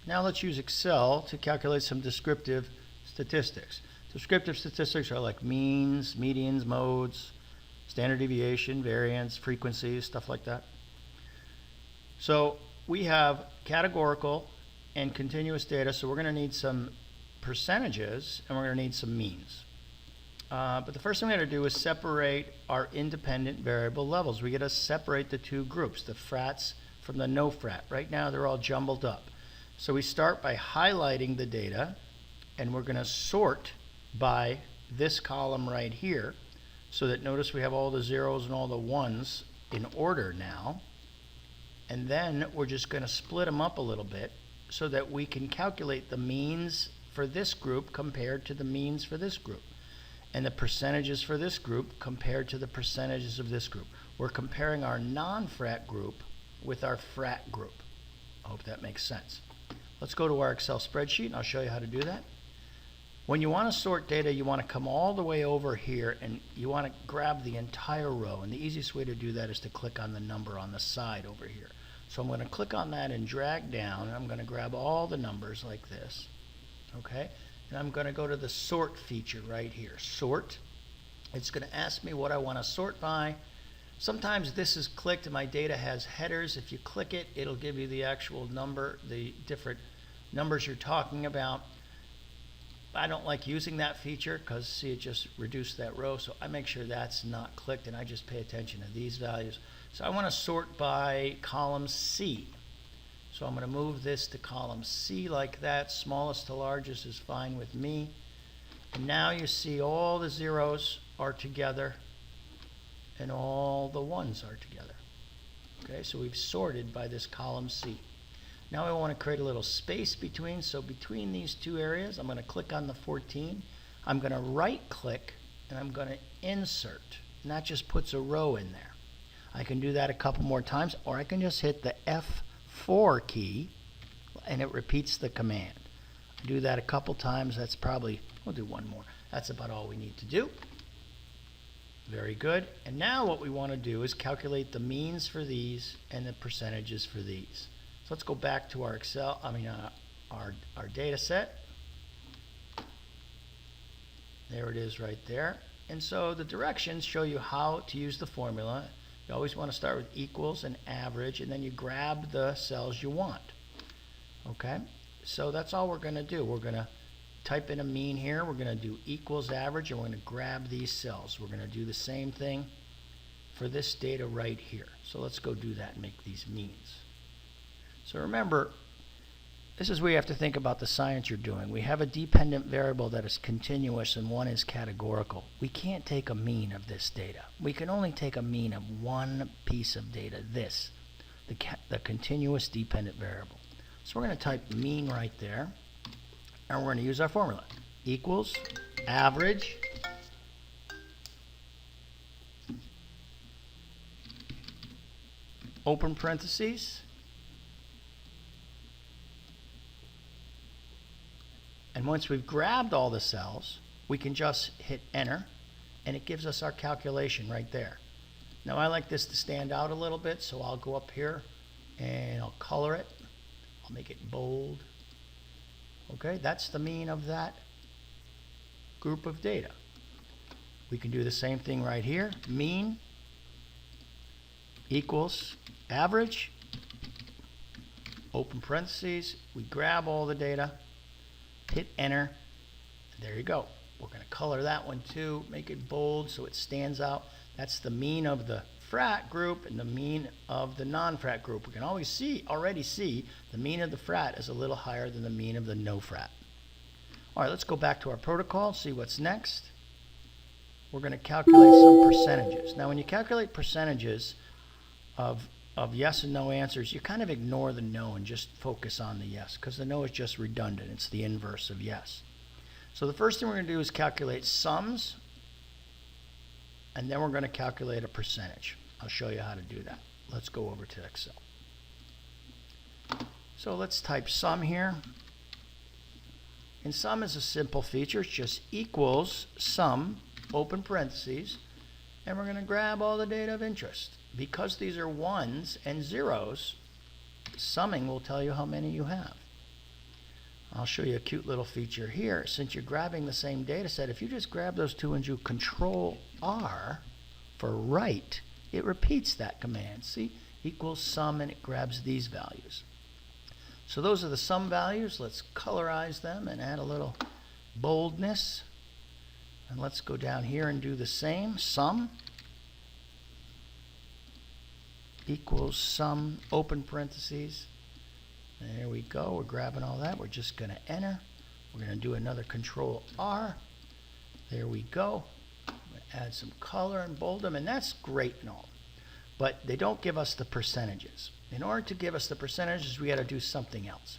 Now let's use Excel to calculate some descriptive statistics. Descriptive statistics are like means, medians, modes, standard deviation, variance, frequencies, stuff like that. So we have categorical and continuous data, so we're going to need some percentages and we're going to need some means. But the first thing we got to do is separate our independent variable levels. We got to separate the two groups, the frats from the no frat. Right now they're all jumbled up. So we start by highlighting the data, and we're going to sort by this column right here, so that notice we have all the zeros and all the ones in order now. And then we're just going to split them up a little bit so that we can calculate the means for this group compared to the means for this group, and the percentages for this group compared to the percentages of this group. We're comparing our non-frat group with our frat group. I hope that makes sense. Let's go to our Excel spreadsheet and I'll show you how to do that. When you want to sort data, you want to come all the way over here and you want to grab the entire row, and the easiest way to do that is to click on the number on the side over here. So I'm going to click on that and drag down, and I'm going to grab all the numbers like this, okay? And I'm going to go to the sort feature right here, sort. It's going to ask me what I want to sort by. Sometimes this is clicked and my data has headers. If you click it, it'll give you the actual number, the different numbers you're talking about. I don't like using that feature because, see, it just reduced that row, so I make sure that's not clicked and I just pay attention to these values. So I want to sort by column C. So I'm going to move this to column C like that. Smallest to largest is fine with me. And now you see all the zeros are together and all the ones are together. Okay, so we've sorted by this column C. Now I want to create a little space between, so between these two areas, I'm going to click on the 14. I'm going to right click and I'm going to insert, and that just puts a row in there. I can do that a couple more times, or I can just hit the F4 key and it repeats the command. I do that a couple times. That's probably, we'll do one more. That's about all we need to do. Very good. And now what we want to do is calculate the means for these and the percentages for these. So let's go back to our Excel, our data set. There it is right there. And so the directions show you how to use the formula. You always want to start with equals and average, and then you grab the cells you want. Okay, so that's all we're going to do. We're going to type in a mean here. We're going to do equals average, and we're going to grab these cells. We're going to do the same thing for this data right here. So let's go do that and make these means. So remember, this is where you have to think about the science you're doing. We have a dependent variable that is continuous and one is categorical. We can't take a mean of this data. We can only take a mean of one piece of data, this, the continuous dependent variable. So we're going to type mean right there, and we're going to use our formula. Equals average open parentheses, and once we've grabbed all the cells, we can just hit enter, and it gives us our calculation right there. Now I like this to stand out a little bit, so I'll go up here and I'll color it. I'll make it bold. Okay, that's the mean of that group of data. We can do the same thing right here. Mean equals average, open parentheses. We grab all the data, hit enter. There you go. We're going to color that one too, make it bold so it stands out. That's the mean of the frat group and the mean of the non-frat group. We can already see the mean of the frat is a little higher than the mean of the no frat. All right, let's go back to our protocol, see what's next. We're going to calculate some percentages. Now when you calculate percentages of yes and no answers, you kind of ignore the no and just focus on the yes, because the no is just redundant. It's the inverse of yes. So the first thing we're going to do is calculate sums, and then we're going to calculate a percentage. I'll show you how to do that. Let's go over to Excel. So let's type sum here. And sum is a simple feature. It's just equals sum, open parentheses, and we're going to grab all the data of interest. Because these are ones and zeros, summing will tell you how many you have. I'll show you a cute little feature here. Since you're grabbing the same data set, if you just grab those two and do Control R for write, it repeats that command. See? Equals sum, and it grabs these values. So those are the sum values. Let's colorize them and add a little boldness. And let's go down here and do the same. Sum equals sum, open parentheses. There we go. We're grabbing all that. We're just going to enter. We're going to do another Control R. There we go. I'm going to add some color and bold them, and that's great and all. But they don't give us the percentages. In order to give us the percentages, we got to do something else.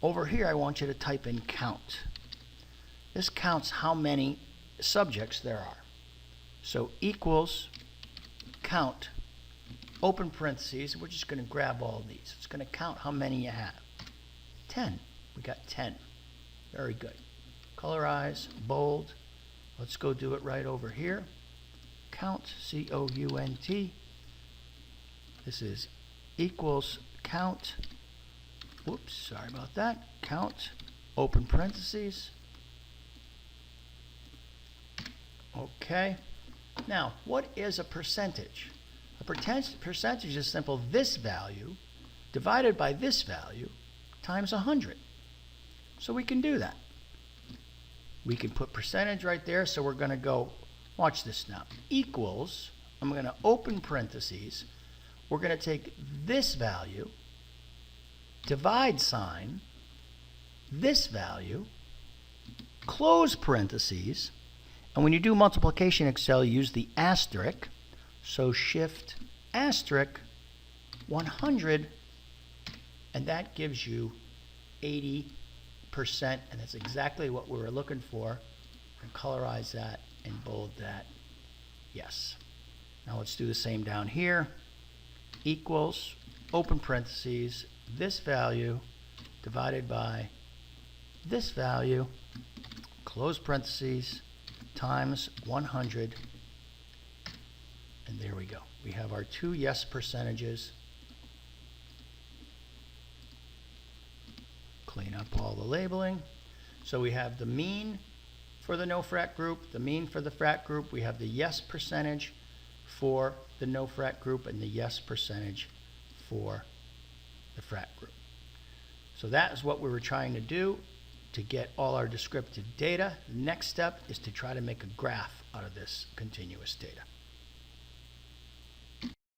Over here, I want you to type in count. This counts how many subjects there are. So equals count, open parentheses. We're just going to grab all these. It's going to count how many you have. 10. We got 10. Very good. Colorize, bold. Let's go do it right over here. Count, C-O-U-N-T. This is equals count. Whoops, sorry about that. Count, open parentheses. Okay. Now, what is a percentage? A percentage is simple. This value divided by this value times 100. So we can do that. We can put percentage right there. So we're going to go, watch this now, equals, I'm going to open parentheses. We're going to take this value, divide sign, this value, close parentheses, and when you do multiplication in Excel, you use the asterisk. So shift asterisk 100, and that gives you 80%, and that's exactly what we were looking for. And colorize that and bold that. Yes. Now let's do the same down here. Equals, open parentheses, this value divided by this value, close parentheses, times 100. And there we go. We have our two yes percentages. Clean up all the labeling. So we have the mean for the no frat group, the mean for the frat group. We have the yes percentage for the no frat group and the yes percentage for the frat group. So that is what we were trying to do to get all our descriptive data. The next step is to try to make a graph out of this continuous data.